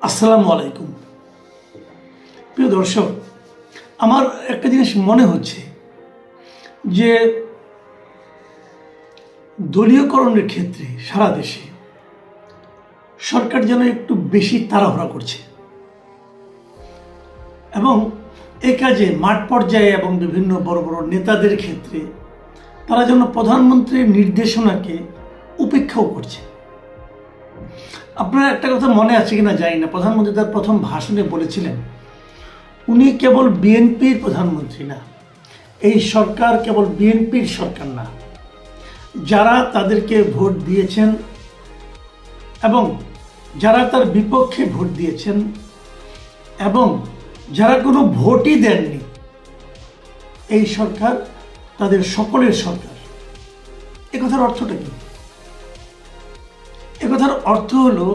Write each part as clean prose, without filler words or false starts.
আসসালামু আলাইকুম। প্রিয় দর্শক, আমার একটা জিনিস মনে হচ্ছে যে দলীয়করণের ক্ষেত্রে সারা দেশে সরকার যেন একটু বেশি তাড়াহুড়া করছে এবং এ কাজে মাঠ পর্যায়ে এবং বিভিন্ন বড় বড় নেতাদের ক্ষেত্রে তারা যেন প্রধানমন্ত্রীর নির্দেশনাকে উপেক্ষাও করছে। আপনার একটা কথা মনে আছে কিনা জানি না, প্রধানমন্ত্রী তার প্রথম ভাষণে বলেছিলেন উনি কেবল বিএনপির প্রধানমন্ত্রী না, এই সরকার কেবল বিএনপির সরকার না, যারা তাদেরকে ভোট দিয়েছেন এবং যারা তার বিপক্ষে ভোট দিয়েছেন এবং যারা কোনো ভোটই দেননি, এই সরকার তাদের সকলের সরকার। এ কথার অর্থটা কি? এ কথার অর্থ হলো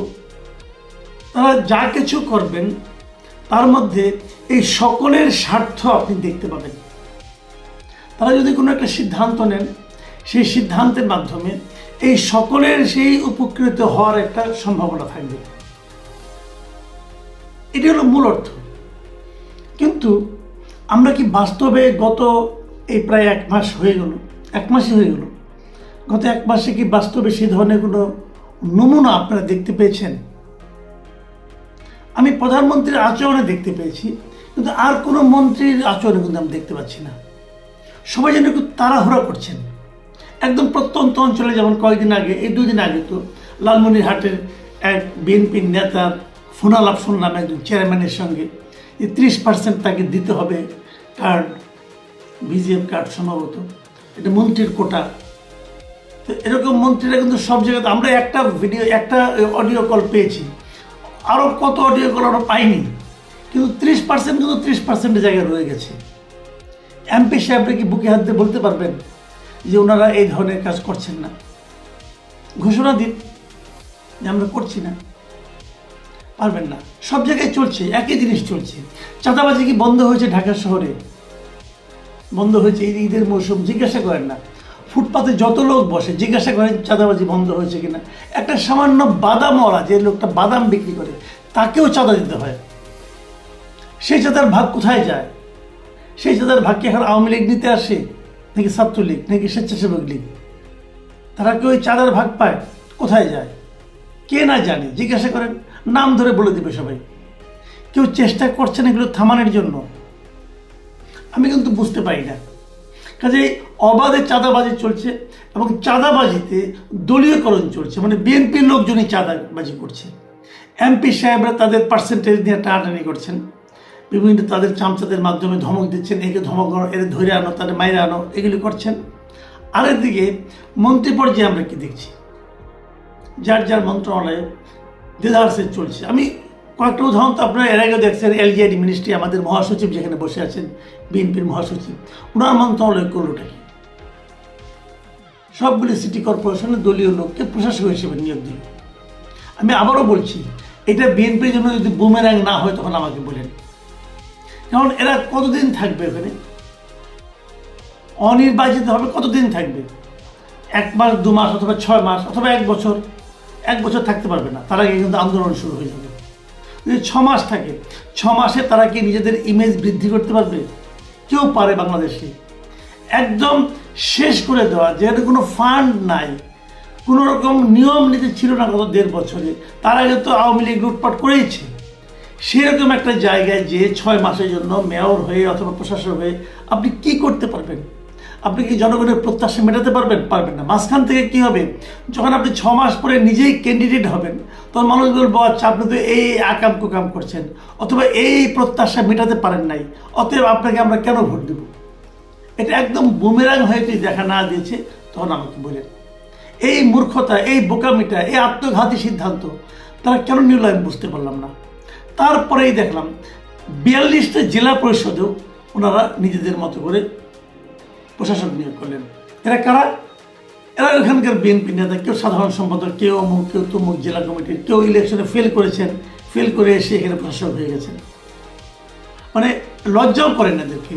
তারা যা কিছু করবেন তার মধ্যে এই সকলের স্বার্থ আপনি দেখতে পাবেন। তারা যদি কোনো একটা সিদ্ধান্ত নেন, সেই সিদ্ধান্তের মাধ্যমে এই সকলের সেই উপকৃত হওয়ার একটা সম্ভাবনা থাকবে। এটি হলো মূল অর্থ। কিন্তু আমরা কি বাস্তবে গত এই প্রায় এক মাসই হয়ে গেল, গত এক মাসে কি বাস্তবে সেই ধরনের কোনো নমুনা আপনারা দেখতে পেয়েছেন? আমি প্রধানমন্ত্রীর আচরণে দেখতে পেয়েছি, কিন্তু আর কোনো মন্ত্রীর আচরণে কিন্তু আমি দেখতে পাচ্ছি না। সবাই যেন একটু তাড়াহুড়া করছেন। একদম প্রত্যন্ত অঞ্চলে, যেমন কয়েকদিন আগে, এই দুদিন আগে তো লালমনিরহাটের এক বিএনপির নেতার ফোনালাপ শুনলাম একজন চেয়ারম্যানের সঙ্গে, যে 30% তাকে দিতে হবে কার্ড, বিজিএম কার্ড সম্ভবত, এটা মন্ত্রীর কোটা। তো এরকম মন্ত্রীরা কিন্তু সব জায়গাতে, আমরা একটা অডিও কল পেয়েছি, আরও কত অডিও কল আমরা পাইনি, কিন্তু 30% কিন্তু 30%-এর জায়গায় রয়ে গেছে। এমপি সাহেবরা কি বুকে হাত দিয়ে বলতে পারবেন যে ওনারা এই ধরনের কাজ করছেন না? ঘোষণা দিন যে আমরা করছি না। পারবেন না। সব জায়গায় চলছে, একই জিনিস চলছে। চাঁদাবাজি কি বন্ধ হয়েছে? ঢাকা শহরে বন্ধ হয়েছে। এই ঈদের মৌসুম, জিজ্ঞাসা করেন না ফুটপাতে যত লোক বসে, জিজ্ঞাসা করেন চাঁদাবাজি বন্ধ হয়েছে কিনা। একটা সামান্য বাদামওয়ালা, যে লোকটা বাদাম বিক্রি করে, তাকেও চাঁদা দিতে হয়। সেই চাঁদার ভাগ কোথায় যায়? সেই চাঁদার ভাগ কি এখন আওয়ামী লীগ নিতে আসে, নাকি ছাত্রলীগ, নাকি স্বেচ্ছাসেবক লীগ? তারা কি ওই চাঁদার ভাগ পায়? কোথায় যায়? কে না জানে? জিজ্ঞাসা করেন, নাম ধরে বলে দিবে সবাই। কেউ চেষ্টা করছেন এগুলো থামানোর জন্য? আমি কিন্তু বুঝতে পারি না। কাজে অবাধে চাঁদাবাজি চলছে এবং চাঁদাবাজিতে দলীয়করণ চলছে, মানে বিএনপির লোকজনই চাঁদাবাজি করছে। এমপি সাহেবরা তাদের পার্সেন্টেজ নিয়ে টানাটানি করছেন, বিভিন্ন তাদের চামচাদের মাধ্যমে ধমক দিচ্ছেন, একে ধমক আনো, এর ধরে আনো, তাদের মাইরে আনো, এগুলি করছেন। আরেকদিকে মন্ত্রী পর্যায়ে আমরা কি দেখছি? যার যার মন্ত্রণালয়ে দেদারসে চলছে। আমি কয়েকটা উদাহরণ তো আপনারা এর আগে দেখছেন। এলজিআইডি মিনিস্ট্রি, আমাদের মহাসচিব যেখানে বসে আছেন, বিএনপির মহাসচিব, ওনার মন্ত্রণালয় করলোটা কি? সবগুলি সিটি কর্পোরেশনের দলীয় লোককে প্রশাসক হিসেবে নিয়োগ দিল। আমি আবারও বলছি, এটা বিএনপির জন্য যদি বুমেরাং না হয় তখন আমাকে বলেন। কারণ এরা কতদিন থাকবে ওখানে? অনির্বাচিত হবে, কতদিন থাকবে? 1 মাস, 2 মাস, অথবা 6 মাস, অথবা 1 বছর। 1 বছর থাকতে পারবে না, তার আগে কিন্তু আন্দোলন শুরু হয়ে যাবে। যদি 6 মাস থাকে, 6 মাসে তারা কি নিজেদের ইমেজ বৃদ্ধি করতে পারবে? কেউ পারে? বাংলাদেশে একদম শেষ করে দেওয়া, যেহেতু কোনো ফান্ড নাই, কোনো রকম নিয়ম নীতি ছিল না গত 1.5 বছরে। তার আগে তো আওয়ামী লীগ লুটপাট করেইছে। সেরকম একটা জায়গায় যে 6 মাসের জন্য মেয়র হয়ে অথবা প্রশাসক হয়ে আপনি কি করতে পারবেন? আপনি কি জনগণের প্রত্যাশা মেটাতে পারবেন? পারবেন না। মাঝখান থেকে কি হবে? যখন আপনি 6 মাস পরে নিজেই ক্যান্ডিডেট হবেন, তখন মানুষ বলবো, আচ্ছা আপনি তো এই আকাম কুকাম করছেন, অথবা এই প্রত্যাশা মেটাতে পারেন নাই, অতএব আপনাকে আমরা কেন ভোট দেব? এটা একদম বুমেরাং হয়ে দেখা না দিয়েছে, তখন আমাকে বলেন। এই মূর্খতা, এই বোকামিটা, এই আত্মঘাতী সিদ্ধান্ত তারা কেন নিল আমি বুঝতে পারলাম না। তারপরেই দেখলাম 42টা জেলা পরিষদেও ওনারা নিজেদের মতো করে প্রশাসক নিয়োগ করলেন। এরা কারা? এরা ওখানকার বিএনপি নেতা, কেউ সাধারণ সম্পাদক, কেউ অমুক, কেউ তমুক জেলা কমিটির, কেউ ইলেকশনে ফেল করেছেন, ফেল করে এসে এখানে প্রশাসক হয়ে গেছেন। মানে লজ্জাও করেন এদেরকে।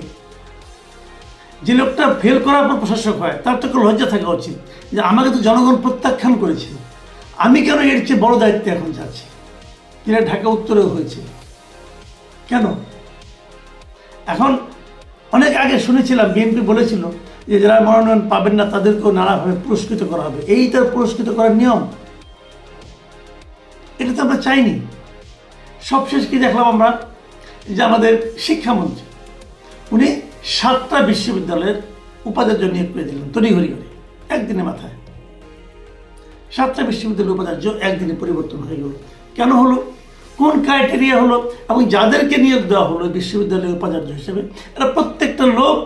যে লোকটা ফেল করার পর প্রশাসক হয়, তার তো লজ্জা থাকা উচিত যে আমাকে তো জনগণ প্রত্যাখ্যান করেছে, আমি কেন এর চেয়ে বড় দায়িত্বে এখন যাচ্ছি। যেটা ঢাকা উত্তরেও হয়েছে। কেন? এখন অনেক আগে শুনেছিলাম বিএনপি বলেছিল যে যারা মনোনয়ন পাবেন না তাদেরকেও নানাভাবে পুরস্কৃত করা হবে, এই তার পুরস্কৃত করার নিয়ম। এটা তো আমরা চাইনি। সবশেষ কি দেখলাম আমরা, যে আমাদের শিক্ষামন্ত্রী উনি 7টা বিশ্ববিদ্যালয়ের উপাচার্য নিয়োগ করে দিলেন তড়িঘড়ি করে, একদিনের মাথায় 7টা বিশ্ববিদ্যালয়ের উপাচার্য একদিনে পরিবর্তন হয়ে গেল। কেন হলো? কোন ক্রাইটেরিয়া হলো? এবং যাদেরকে নিয়োগ দেওয়া হলো বিশ্ববিদ্যালয়ের উপাচার্য হিসেবে, এরা প্রত্যেকটা লোক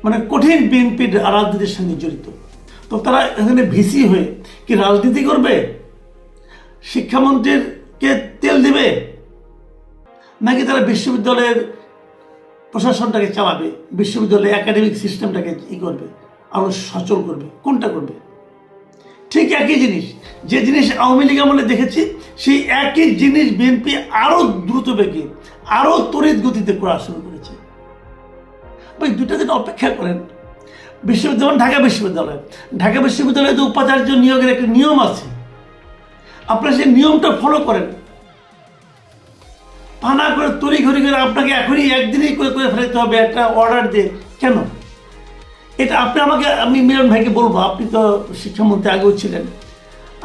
মানে কঠিন বিএনপির রাজনীতির সঙ্গে জড়িত। তো তারা এখানে ভিসি হয়ে কি রাজনীতি করবে? শিক্ষামন্ত্রীকে তেল দিবে, নাকি তারা বিশ্ববিদ্যালয়ের প্রশাসনটাকে চালাবে, বিশ্ববিদ্যালয়ের একাডেমিক সিস্টেমটাকে করবে, আরো সচল করবে? কোনটা করবে? ঠিক একই জিনিস, যে জিনিস আওয়ামী লীগ আমলে দেখেছি, সেই একই জিনিস বিএনপি আরো দ্রুত বেগে, আরো তড়িৎ গতিতে করা শুরু করেছে। ভাই 2টা দিন অপেক্ষা করেন। বিশ্ববিদ্যালয়, ঢাকা বিশ্ববিদ্যালয়ে যে উপাচার্য নিয়োগের একটা নিয়ম আছে, আপনারা সেই নিয়মটা ফলো করেন। পানা করে তড়িঘড়ি করে আপনাকে এখনই একদিনেই করে ফেলতে হবে একটা অর্ডার দিয়ে। কেন? এটা আমি মিলন ভাইকে বলবো, আপনি তো শিক্ষামন্ত্রী আগেও ছিলেন,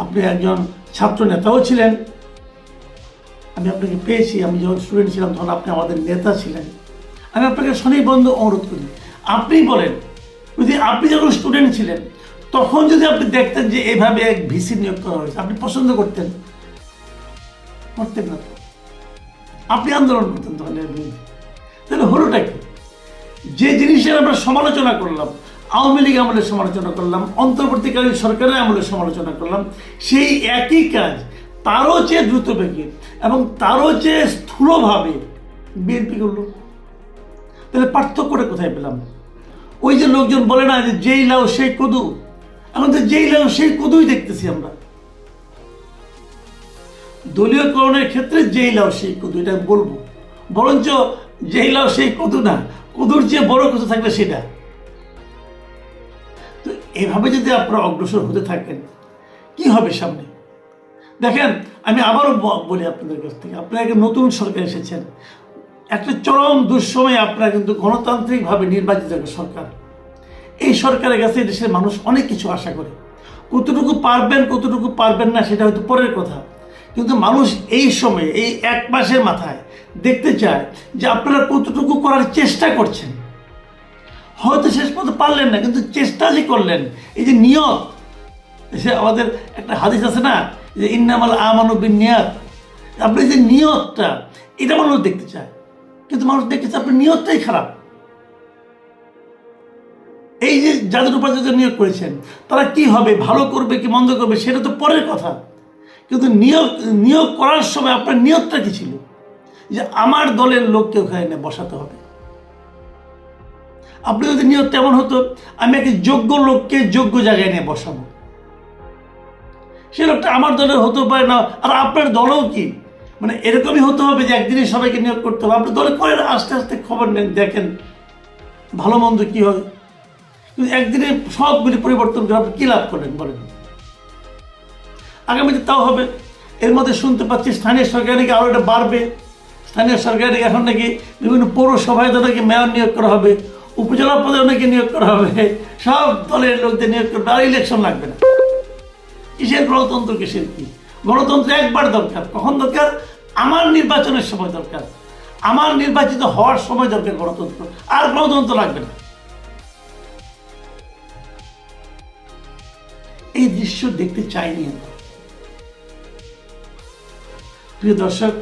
আপনি একজন ছাত্র নেতাও ছিলেন, আমি আপনাকে পেয়েছি, আমি যখন স্টুডেন্ট ছিলাম তখন আপনি আমাদের নেতা ছিলেন। আমি আপনাকে সনিবন্ধ অনুরোধ করি, আপনি বলেন, যদি আপনি যখন স্টুডেন্ট ছিলেন তখন যদি আপনি দেখতেন যে এভাবে এক ভিসি নিয়োগ করা হয়েছে, আপনি পছন্দ করতেন না? তো আপনি আন্দোলন করতেন তখন এর বিরুদ্ধে। তাহলে হলোটা কি? যে জিনিসের আমরা সমালোচনা করলাম, আওয়ামী লীগ আমলের সমালোচনা করলাম, অন্তর্বর্তীকালীন সরকারের আমলের সমালোচনা করলাম, সেই একই কাজ তারও চেয়ে দ্রুত বেগে এবং তারও চেয়ে স্থূলভাবে বিএনপি করলো। তাহলে পার্থক্যটা কোথায় পেলাম? ওই যে লোকজন বলে না যে যেই লাউ সেই কদু, এখন তো যেই লাউ সেই কদুই দেখতেছি আমরা। দলীয়করণের ক্ষেত্রে যেই লাউ সেই কদু, এটা বলবো, বরঞ্চ যেই লাউ সেই কদু না, কদুর চেয়ে বড় কিছু থাকলে সেটা। তো এভাবে যদি আপনারা অগ্রসর হতে থাকেন, কি হবে সামনে? দেখেন, আমি আবারও বলি আপনাদের কাছ থেকে, আপনারা একটা নতুন সরকার এসেছেন, একটা চরম দুঃসময়ে আপনারা কিন্তু গণতান্ত্রিকভাবে নির্বাচিত একটা সরকার। এই সরকারের কাছে দেশের মানুষ অনেক কিছু আশা করে। কতটুকু পারবেন না সেটা হয়তো পরের কথা, কিন্তু মানুষ এই সময়ে, এই 1 মাসের মাথায় দেখতে চায় যে আপনারা কতটুকু করার চেষ্টা করছেন। হয়তো শেষ পর্যন্ত পারলেন না, কিন্তু চেষ্টা যে করলেন, এই যে নিয়ত, আমাদের একটা হাদিস আছে না যে ইন্নামাল আমানু বিন্নিয়াত, আপনি যে নিয়তটা, এটা মানুষ দেখতে চায়, কিন্তু মানুষ দেখতে চায় আপনার নিয়তটাই খারাপ। এই যে যাদের উপাচার্য নিয়োগ করেছেন তারা কি হবে, ভালো করবে কি মন্দ করবে সেটা তো পরের কথা, কিন্তু নিয়োগ করার সময় আপনার নিয়তটা কি ছিল? যে আমার দলের লোককে ওখানে বসাতে হবে। আপনি যদি নিয়ত তেমন হতো, আমি একটা যোগ্য লোককে যোগ্য জায়গায় নিয়ে বসাবো, সে লোকটা আমার দলের হতে পারে না, আর আপনার দলও কি মানে এরকমই হতে হবে যে একদিনে সবাইকে নিয়োগ করতে হবে? আপনার দলে করেন, আস্তে আস্তে খবর নেন, দেখেন ভালো মন্দ কি হয়। কিন্তু একদিনে সবগুলি পরিবর্তন করে আপনি কি লাভ করলেন বলেন? আগামীতে তাও হবে। এর মধ্যে শুনতে পাচ্ছি স্থানীয় সরকার নাকি আরও এটা বাড়বে, স্থানীয় সরকার এখন নাকি বিভিন্ন পৌরসভায় নাকি মেয়র নিয়োগ করা হবে, উপজেলা পদে অনেকে নিয়োগ করা হবে, সব দলের লোকদের নিয়োগ করবে, আর ইলেকশন লাগবে না। কিসের গণতন্ত্র, কিসের কি? গণতন্ত্র একবার দরকার। কখন দরকার? আমার নির্বাচনের সময় দরকার, আমার নির্বাচিত হওয়ার সময় দরকার গণতন্ত্র, আর গণতন্ত্র লাগবে না। এই দৃশ্য দেখতে চাইনি আমরা। প্রিয় দর্শক,